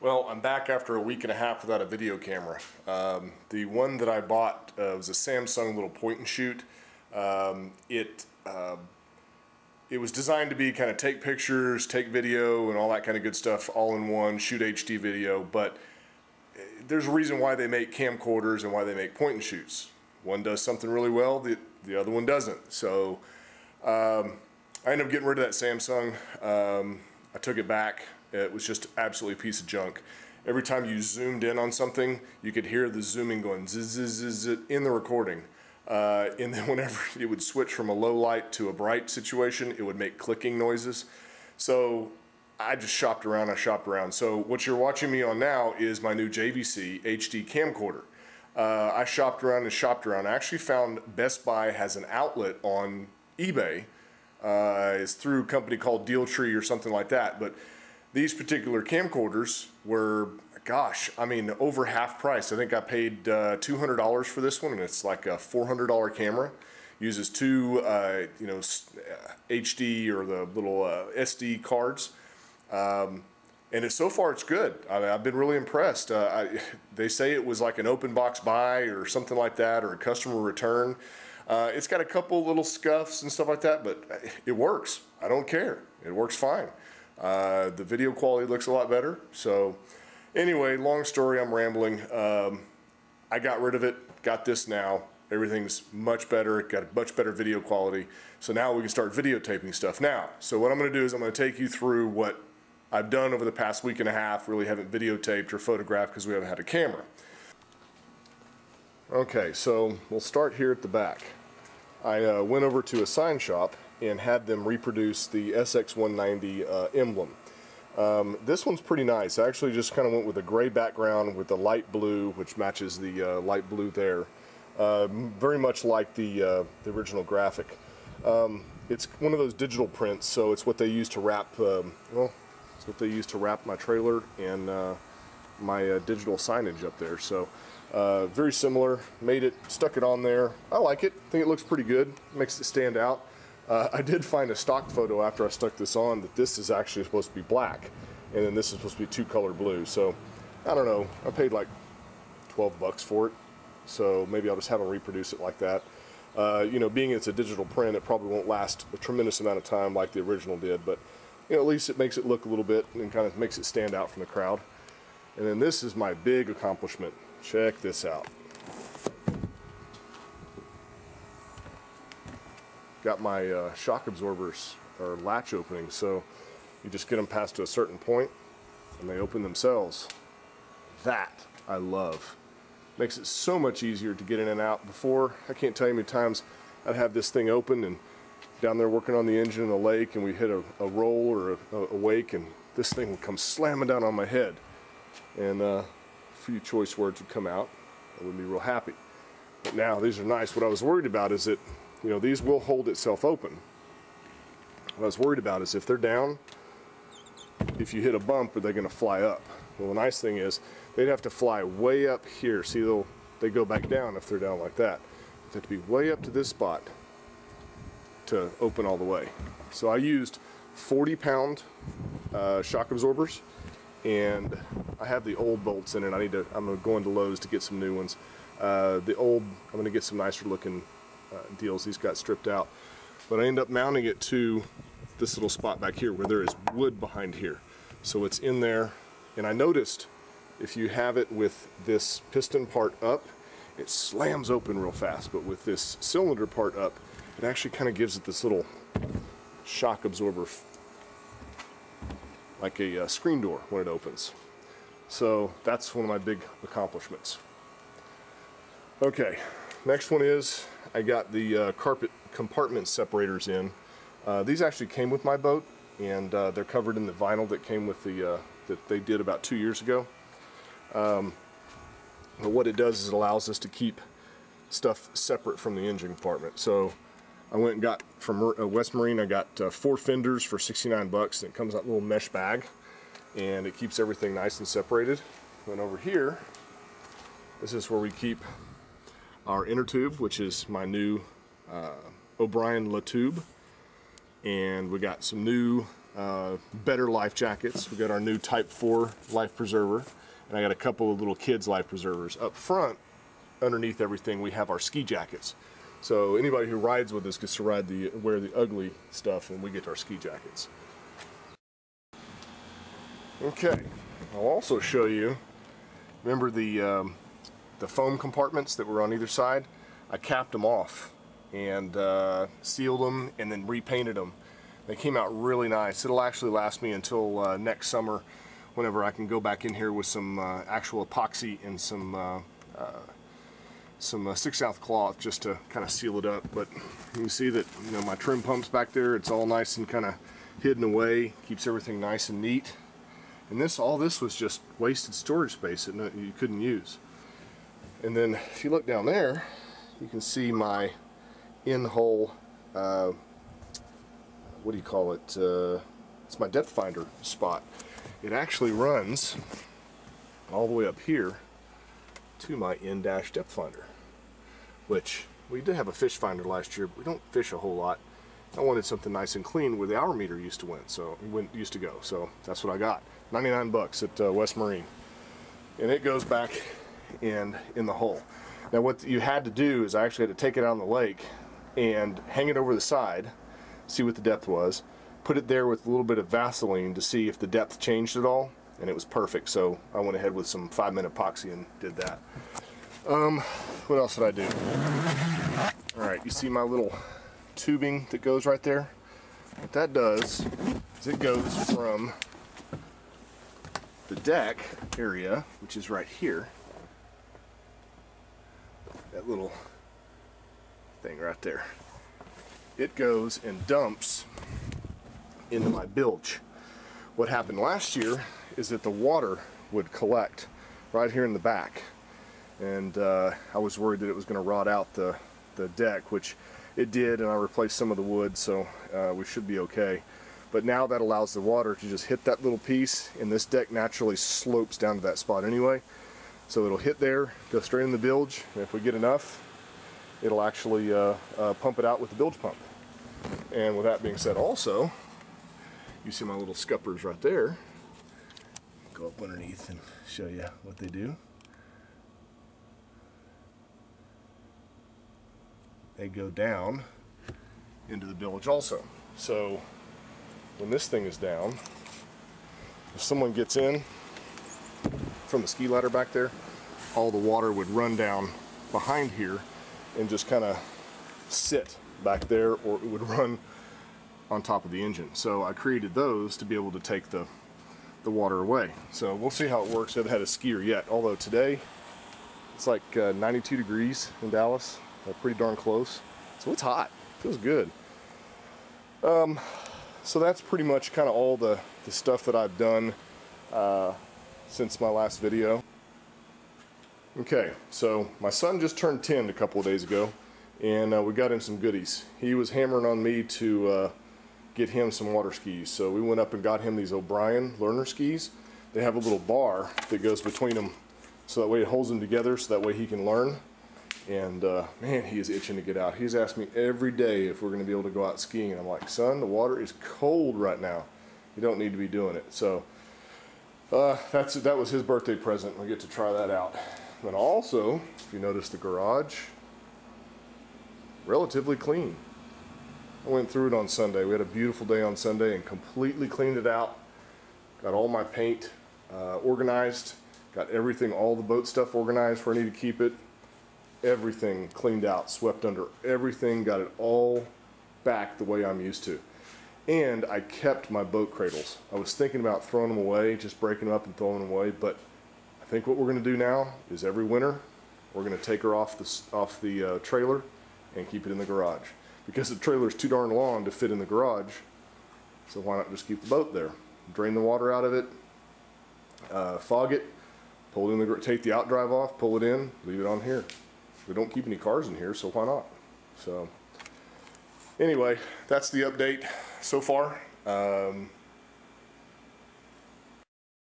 Well, I'm back after a week and a half without a video camera. The one that I bought was a Samsung little point and shoot. It was designed to be kind of take pictures, take video, and all that kind of good stuff all in one, shoot HD video, but there's a reason why they make camcorders and why they make point and shoots. One does something really well, the other one doesn't. So I ended up getting rid of that Samsung. I took it back. It was just absolutely a piece of junk. Every time you zoomed in on something, you could hear the zooming going zzz, zzz, zzz in the recording. And then whenever it would switch from a low light to a bright situation, it would make clicking noises. So I just shopped around, So what you're watching me on now is my new JVC Hd Camcorder. I shopped around. I actually found Best Buy has an outlet on eBay. It's through a company called Dealtree or something like that. But these particular camcorders were, gosh, I mean, over half price. I think I paid $200 for this one, and it's like a $400 camera. Uses two, HD or the little SD cards, and so far it's good. I've been really impressed. They say it was like an open box buy or something like that, or a customer return. It's got a couple little scuffs and stuff like that, but it works. I don't care. It works fine. The video quality looks a lot better. So anyway, long story, I'm rambling. I got rid of it, got this now. Everything's much better, got much better video quality. So now we can start videotaping stuff now. So what I'm gonna do is I'm gonna take you through what I've done over the past week and a half. Really haven't videotaped or photographed because we haven't had a camera. Okay, so we'll start here at the back. I went over to a sign shop and had them reproduce the SX190 Emblem. This one's pretty nice. I actually just kind of went with a gray background with the light blue, which matches the light blue there. Very much like the original graphic. It's one of those digital prints, so it's what they use to wrap. It's what they use to wrap my trailer and my digital signage up there. So very similar. Made it, stuck it on there. I like it. I think it looks pretty good. Makes it stand out. I did find a stock photo after I stuck this on that this is actually supposed to be black, and then this is supposed to be two-color blue. So I don't know. I paid like 12 bucks for it. So maybe I'll just have them reproduce it like that. Being it's a digital print, it probably won't last a tremendous amount of time like the original did, but at least it makes it look a little bit and kind of makes it stand out from the crowd. And then this is my big accomplishment. Check this out. Got my shock absorbers or latch openings, so you just get them past to a certain point and they open themselves. That I love. Makes it so much easier to get in and out. Before, I can't tell you how many times I'd have this thing open and down there working on the engine in the lake, and we hit a roll or a wake, and this thing would come slamming down on my head, and a few choice words would come out. I would be real happy. But now these are nice. What I was worried about is that these will hold itself open. What I was worried about is if they're down, if you hit a bump, are they going to fly up? Well, the nice thing is they'd have to fly way up here. See, they go back down if they're down like that. They have to be way up to this spot to open all the way. So I used 40-pound shock absorbers, and I have the old bolts in it. I'm going to go into Lowe's to get some new ones. I'm going to get some nicer looking deals. These got stripped out, but I end up mounting it to this little spot back here where there is wood behind here. So it's in there, and I noticed if you have it with this piston part up, it slams open real fast, but with this cylinder part up, it actually kind of gives it this little shock absorber, like a screen door when it opens. So that's one of my big accomplishments. Okay, next one is I got the compartment separators in. These actually came with my boat, and they're covered in the vinyl that came with the that they did about 2 years ago. But what it does is it allows us to keep stuff separate from the engine compartment. So I went and got from West Marine, I got 4 fenders for 69 bucks, and it comes out in a little mesh bag, and it keeps everything nice and separated. And over here, this is where we keep our inner tube, which is my new O'Brien La Tube, and we got some new better life jackets. We got our new Type 4 life preserver, and I got a couple of little kids life preservers. Up front, underneath everything, we have our ski jackets. So anybody who rides with us gets to wear the ugly stuff, and we get our ski jackets. Okay, I'll also show you, remember the foam compartments that were on either side? I capped them off and sealed them and then repainted them. They came out really nice. It'll actually last me until next summer, whenever I can go back in here with some actual epoxy and some 6/0 cloth just to kind of seal it up. But you can see that, you know, my trim pump's back there. It's all nice and kind of hidden away, keeps everything nice and neat. And all this was just wasted storage space that you couldn't use. And then if you look down there, you can see my in-hole, what do you call it? It's my depth finder spot. It actually runs all the way up here to my in-dash depth finder, which we did have a fish finder last year, but we don't fish a whole lot. I wanted something nice and clean where the hour meter used to go, so that's what I got. 99 bucks at West Marine, and it goes back in the hole. Now what you had to do is I actually had to take it out on the lake and hang it over the side, see what the depth was, put it there with a little bit of Vaseline to see if the depth changed at all, and it was perfect. So I went ahead with some 5-minute epoxy and did that. What else did I do? Alright, you see my little tubing that goes right there? What that does is it goes from the deck area, which is right here, that little thing right there, it goes and dumps into my bilge. What happened last year is that the water would collect right here in the back, and I was worried that it was going to rot out the deck, which it did, and I replaced some of the wood, so we should be okay. But now that allows the water to just hit that little piece, and this deck naturally slopes down to that spot anyway. So it'll hit there, go straight in the bilge, and if we get enough, it'll actually pump it out with the bilge pump. And with that being said also, you see my little scuppers right there. Go up underneath and show you what they do. They go down into the bilge also. So when this thing is down, if someone gets in from the ski ladder back there, all the water would run down behind here and just kind of sit back there, or it would run on top of the engine. So I created those to be able to take the water away. So we'll see how it works. I haven't had a skier yet, although today it's like 92 degrees in Dallas, pretty darn close. So it's hot, feels good. So that's pretty much kind of all the stuff that I've done since my last video. Okay, so my son just turned 10 a couple of days ago, and we got him some goodies. He was hammering on me to get him some water skis, so we went up and got him these O'Brien learner skis. They have a little bar that goes between them, so that way it holds them together, so that way he can learn. And man, he is itching to get out. He's asked me every day if we're going to be able to go out skiing, and I'm like, son, the water is cold right now. You don't need to be doing it. So that was his birthday present. We get to try that out. And also, if you notice, the garage, relatively clean. I went through it on Sunday. We had a beautiful day on Sunday and completely cleaned it out. Got all my paint organized. Got everything, all the boat stuff organized where I need to keep it. Everything cleaned out, swept under everything, got it all back the way I'm used to. And I kept my boat cradles. I was thinking about throwing them away, just breaking them up and throwing them away, but I think what we're going to do now is every winter we're going to take her off the trailer and keep it in the garage, because the trailer is too darn long to fit in the garage. So why not just keep the boat there? Drain the water out of it, fog it, pull it in take the outdrive off, pull it in, leave it on here. We don't keep any cars in here, so why not? So anyway, that's the update so far.